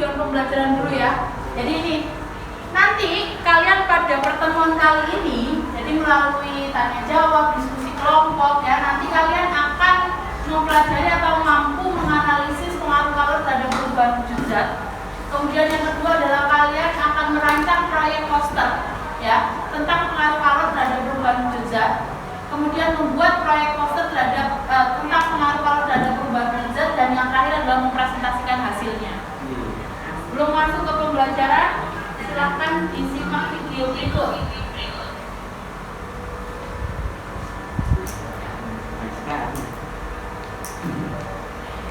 tujuan pembelajaran dulu ya. Jadi ini nanti kalian pada pertemuan kali ini, jadi melalui tanya jawab, diskusi kelompok ya, nanti kalian akan mempelajari atau mampu menganalisis pengaruh kalor terhadap perubahan wujud zat. Kemudian yang kedua adalah kalian akan merancang proyek poster ya tentang pengaruh kalor terhadap perubahan wujud zat. Kemudian membuat proyek poster terhadap tentang pengaruh kalor terhadap perubahan wujud zat, dan yang terakhir adalah mempresentasikan hasilnya. Belum masuk ke pembelajaran, silahkan disimak video itu.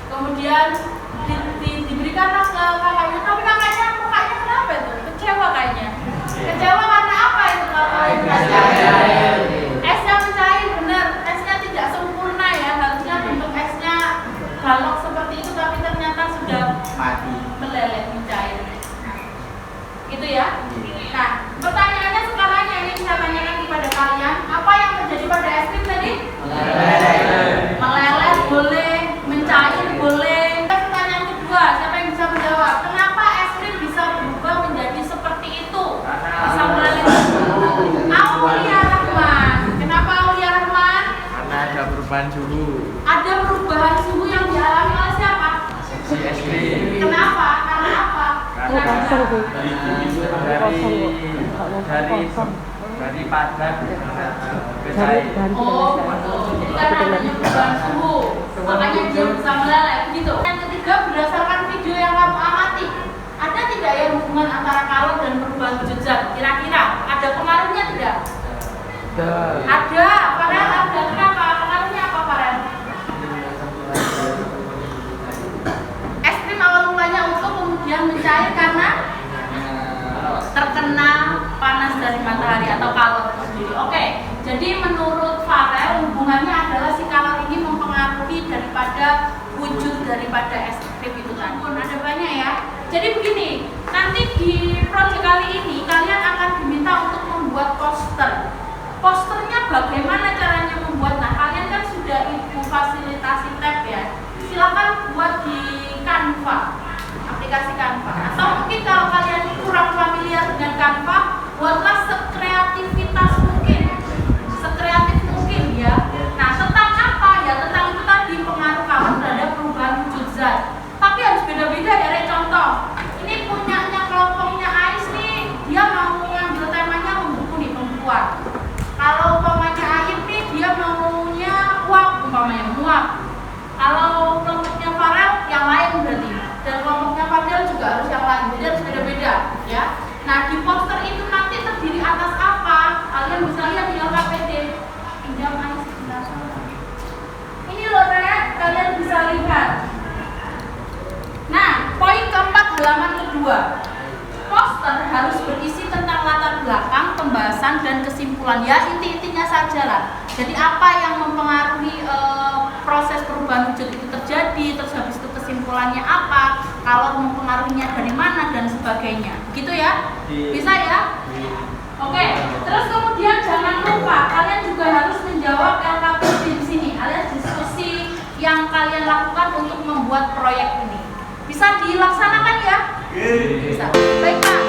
Kemudian diberikanlah ke kakaknya, tapi kakaknya mukanya kenapa itu? Kecewa kayaknya. Kecewa karena apa itu kakaknya? Esnya mencair, benar. Esnya tidak sempurna ya, harusnya bentuk esnya balok seperti itu, tapi ternyata sudah mati, meleleh, mencair. Gitu ya. Nah, pertanyaannya sekarang yang ingin saya tanyakan kepada kalian, apa yang terjadi pada es krim tadi? Meleleh boleh, mencair boleh. Pertanyaan kedua, siapa yang bisa menjawab? Kenapa es krim bisa berubah menjadi seperti itu? Bisa meleleh. Aulia Rahman. Kenapa Aulia Rahman? karena ada perubahan suhu. Ada perubahan suhu yang dialami oleh siapa? Si es krim. Kenapa? Karena apa? Karena dari padat ke cair. Oh, betul. Jadi karena adanya perubahan suhu, makanya dia bisa meleleh, begitu. Yang ketiga, berdasarkan video yang kamu amati, ada tidak ya hubungan antara kalor dan perubahan wujud zat? Kira-kira ada pengaruhnya tidak? Ada. Farel ada. Kenapa? Pengaruhnya apa, Farel? Es krim awal mulanya utuh kemudian mencair karena terkena panas dari matahari atau kalor sendiri. Oke, jadi menurut Farel hubungannya adalah si kalor ini mempengaruhi daripada wujud daripada es krim itu kan. Ada banyak ya. Jadi begini, nanti di proyek kali ini kalian akan diminta untuk membuat poster. Posternya bagaimana caranya membuat? Nah, kalian kan sudah ibu fasilitasi tab ya. Silakan buat di Canva, aplikasi Canva. Atau mungkin kalau kalian kurang familiar dengan Canva, buatlah sekreativitas mungkin, sekreatif mungkin ya. Nah, tentang apa ya? Tentang itu tadi, pengaruh kalor terhadap perubahan wujud zat. Tapi harus beda-beda ya. Contoh, ini punyanya kelompoknya Ais nih, dia mau ngambil temanya membuku nih, pembukuan. Kalau umpamanya Ain nih, dia maunya uap, umpamanya muap. Kalau kelompoknya Farel, yang lain berarti. Dan kelompoknya Fadil juga harus yang lain, jadi harus beda-beda ya. Nah, di poster itu nanti terdiri atas apa? Kalian bisa lihat di LKPD. Pinjam Ais sebentar. Ini loh Rek, kalian bisa lihat. Nah, poin keempat halaman kedua. Poster harus berisi tentang latar belakang, pembahasan, dan kesimpulan. Ya, inti-intinya saja lah. Jadi apa yang mempengaruhi proses perubahan wujud itu terjadi, terus habis itu kesimpulannya apa, kalau mempengaruhinya dari mana, dan sebagainya. Gitu ya? Bisa ya? Oke, terus kemudian jangan lupa, kalian juga harus menjawab LKPD di sini, alias diskusi yang kalian lakukan untuk membuat proyek ini. Bisa dilaksanakan ya? Bisa. Baik Pak.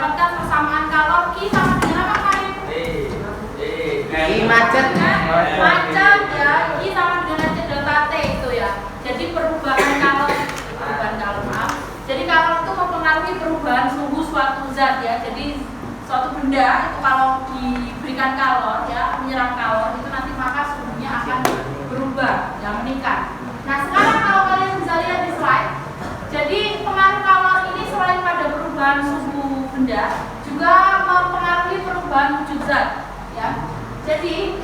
mendapatkan persamaan kalor Q sama dengan apa Karin? macet. Macet ya, Q sama dengan H delta T itu ya. Jadi perubahan kalor maaf. Jadi kalor itu mempengaruhi perubahan suhu suatu zat ya. Jadi suatu benda itu kalau diberikan kalor ya, menyerap kalor itu nanti maka suhunya akan berubah ya, meningkat. Nah sekarang kalau kalian bisa lihat di slide, jadi pengaruh kalor ini selain pada perubahan suhu benda juga mempengaruhi perubahan wujud zat ya. Jadi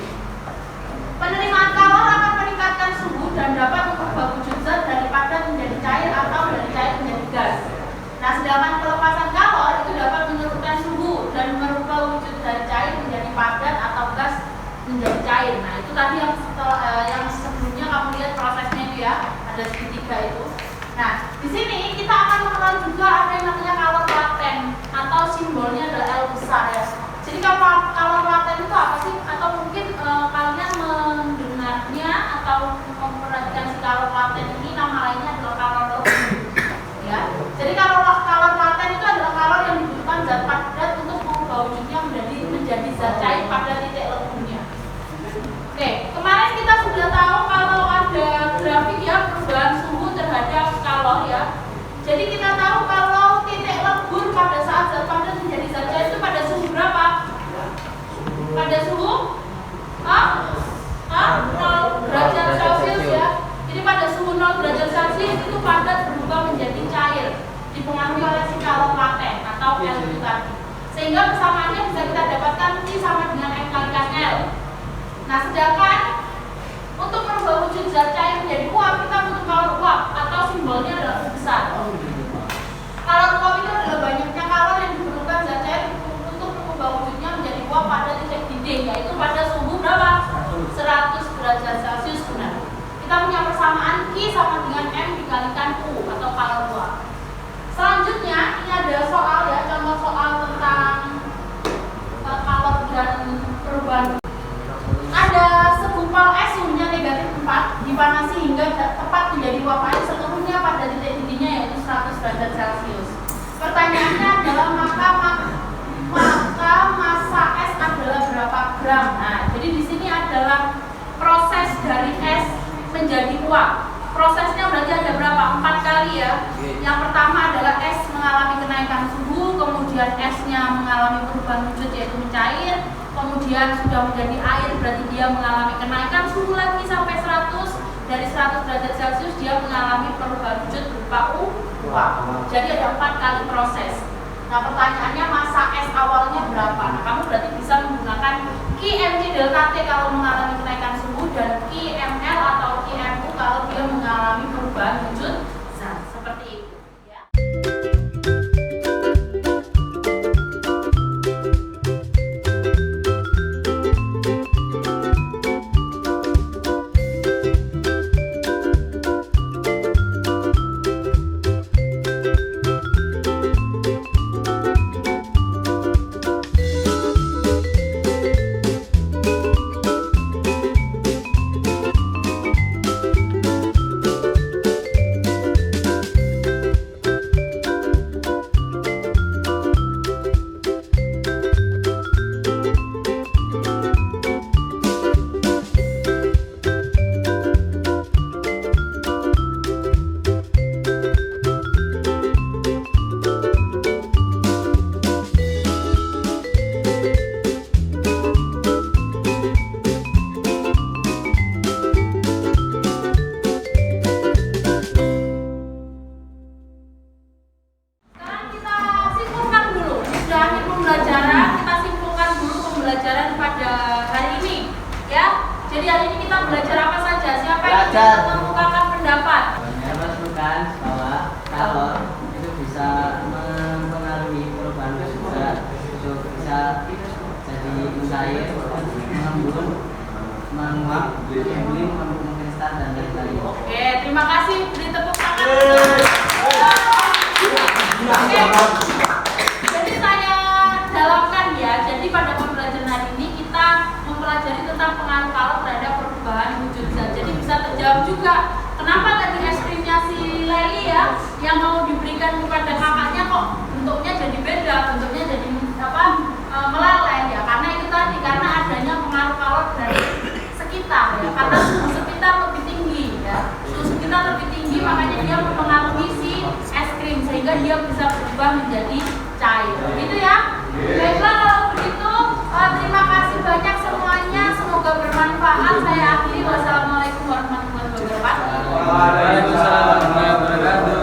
penerimaan kalor akan meningkatkan suhu dan dapat mengubah wujud zat dari padat menjadi cair atau dari cair menjadi gas. Nah sedangkan pelepasan kalor itu dapat menurunkan suhu dan merubah wujud dari cair menjadi padat atau gas menjadi cair. Nah itu tadi yang sebelumnya kamu lihat prosesnya itu ya, ada segitiga itu. Nah di sini kita akan mengenal juga ada yang namanya kalor laten atau simbolnya adalah L besar ya. Jadi kalor laten itu apa sih? Atau mungkin kalian mendengarnya atau memperhatikan si kalor laten ini nama lainnya adalah kalor lebur ya. Jadi kalor laten itu adalah kalor yang dibutuhkan zat padat untuk mengubah wujudnya menjadi zat cair pada titik leburnya. Oke, kemarin kita sudah tahu kalau ada grafik ya perubahan suhu terhadap kalor ya. Jadi kita tahu kalau titik lebur pada saat zat padat menjadi zat cair itu pada suhu berapa? Pada suhu 0 derajat Celcius ya. Jadi pada suhu 0 derajat Celcius itu padat berubah menjadi cair, dipengaruhi oleh si kalor laten atau L itu tadi. Sehingga persamaannya bisa kita dapatkan Q sama dengan M kalikan L. Nah sedangkan untuk merubah wujud zat cair menjadi uap kita butuh kalor uap atau simbolnya adalah U besar. Kalor uap itu adalah banyaknya kalor yang diperlukan zat cair untuk mengubah wujudnya menjadi uap pada titik didih, yaitu pada suhu berapa? 100 derajat Celcius benar. Kita punya persamaan Q sama dengan M dikalikan U atau kalor uap. Selanjutnya ini ada soal ya, contoh soal tentang kalor dan perubahan. Ada segumpal es suhunya negatif 4 dipanasi hingga tepat menjadi uap air seluruhnya pada titik didihnya yaitu 100 derajat Celcius. Pertanyaannya adalah maka massa es adalah berapa gram? Nah, jadi di sini adalah proses dari es menjadi uap. Prosesnya berarti ada berapa? 4 kali ya. Yang pertama adalah es mengalami kenaikan suhu, kemudian esnya mengalami perubahan wujud yaitu mencair, kemudian sudah menjadi air berarti dia mengalami kenaikan suhu lagi sampai 100. Dari 100 derajat Celcius dia mengalami perubahan wujud berupa uap. Jadi ada 4 kali proses. Nah pertanyaannya massa es awalnya berapa? Nah kamu berarti bisa menggunakan QMC delta T kalau mengalami kenaikan suhu dan QML atau QMU kalau dia mengalami perubahan wujud zat seperti itu ya. Jadi hari ini kita belajar apa saja? Siapa yang ingin mengemukakan pendapat? Saya masukkan bahwa kalor itu bisa mempengaruhi perubahan wujud zat, bisa jadi mencair, mengembun, menguap, mengembun, mengkristal dan lain-lain. Oke, terima kasih. Beri tepuk tangan. Oke. Jadi saya dalamkan ya. Jadi pada pembelajaran hari ini kita mempelajari tentang pengaruh kalor terhadap perubahan wujud zat. Jadi bisa terjawab juga kenapa tadi es krimnya si Leli ya yang mau diberikan kepada kakaknya kok bentuknya jadi beda, bentuknya jadi bisa berubah menjadi cair. Begitu ya? Baiklah, kalau begitu terima kasih banyak semuanya. Semoga bermanfaat. Saya akhiri. Wassalamualaikum warahmatullahi wabarakatuh. Waalaikumsalam warahmatullahi wabarakatuh.